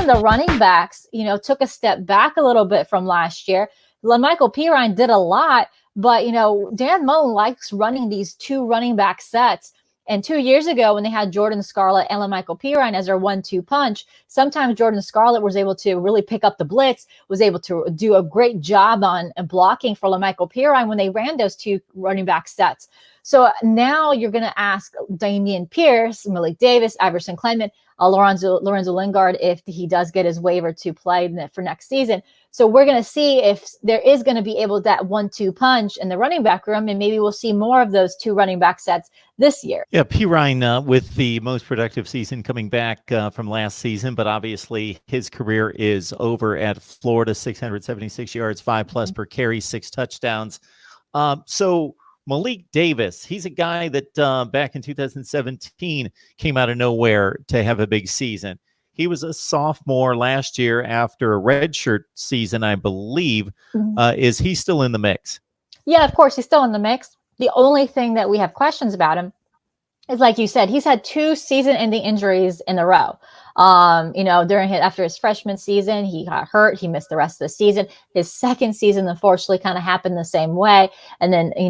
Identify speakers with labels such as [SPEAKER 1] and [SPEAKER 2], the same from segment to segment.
[SPEAKER 1] even the running backs, took a step back a little bit from last year. Michael Pirine did a lot, but, Dan Mullen likes running these 2 running back sets. And 2 years ago, when they had Jordan Scarlett and Michael Pirine as their 1-2 punch, sometimes Jordan Scarlett was able to really pick up the blitz, was able to do a great job on blocking for Michael Pirine when they ran those 2 running back sets. So now you're going to ask Dameon Pierce, Malik Davis, Iverson Clement, Lorenzo Lingard, if he does get his waiver to play for next season. So we're going to see if there is going to be able that 1-2 punch in the running back room, and maybe we'll see more of those 2 running back sets this year.
[SPEAKER 2] Yeah, Pirine with the most productive season coming back from last season, but obviously his career is over at Florida, 676 yards, 5+ per carry, 6 touchdowns. So Malik Davis, he's a guy that back in 2017 came out of nowhere to have a big season. He was a sophomore last year after a redshirt season, I believe. Is he still in the mix?
[SPEAKER 1] Yeah, of course, he's still in the mix. The only thing that we have questions about him is, like you said, he's had 2 season-ending injuries in a row. After his freshman season, he got hurt. He missed the rest of the season. His second season, unfortunately, kind of happened the same way. And then, he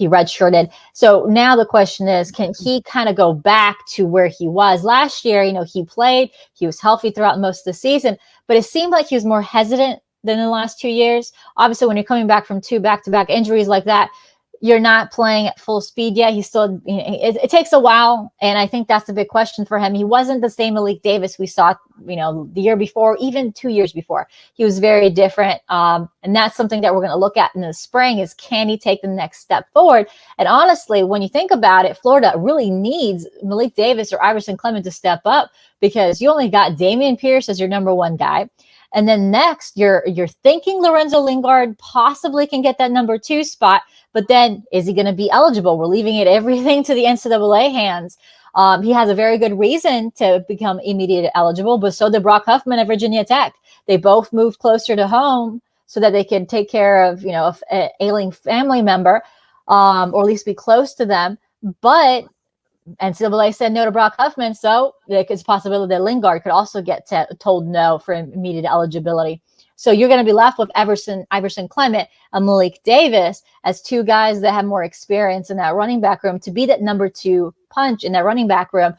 [SPEAKER 1] redshirted. So now the question is, can he kind of go back to where he was last year? He played, he was healthy throughout most of the season, but it seemed like he was more hesitant than in the last 2 years. Obviously, when you're coming back from 2 back-to-back injuries like that, you're not playing at full speed yet. He's still, it takes a while. And I think that's the big question for him. He wasn't the same Malik Davis we saw, the year before, even 2 years before. He was very different. And that's something that we're going to look at in the spring is, can he take the next step forward? And honestly, when you think about it, Florida really needs Malik Davis or Iverson Clement to step up, because you only got Dameon Pierce as your number 1 guy. And then next, you're thinking Lorenzo Lingard possibly can get that number 2 spot, but then is he going to be eligible? We're leaving everything to the NCAA hands. He has a very good reason to become immediate eligible, but so did Brock Huffman at Virginia Tech. They both moved closer to home so that they could take care of, an ailing family member, or at least be close to them. But NCAA said no to Brock Huffman, so it's a possibility that Lingard could also get told no for immediate eligibility. So you're going to be left with Iverson Clement and Malik Davis as 2 guys that have more experience in that running back room to be that number 2 punch in that running back room.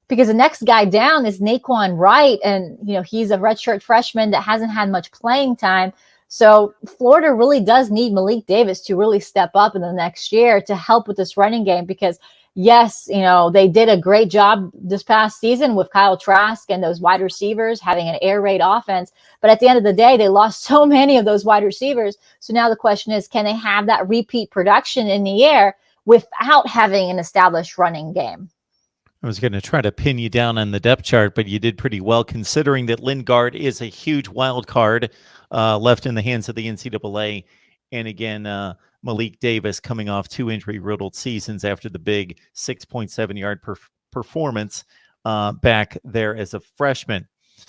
[SPEAKER 1] Because the next guy down is Naquan Wright, and he's a redshirt freshman that hasn't had much playing time. So Florida really does need Malik Davis to really step up in the next year to help with this running game, because yes, they did a great job this past season with Kyle Trask and those wide receivers having an air raid offense. But at the end of the day, they lost so many of those wide receivers. So now the question is, can they have that repeat production in the air without having an established running game?
[SPEAKER 2] I was going to try to pin you down on the depth chart, but you did pretty well, considering that Lingard is a huge wild card left in the hands of the NCAA. And again, Malik Davis coming off 2 injury-riddled seasons after the big 6.7-yard performance back there as a freshman.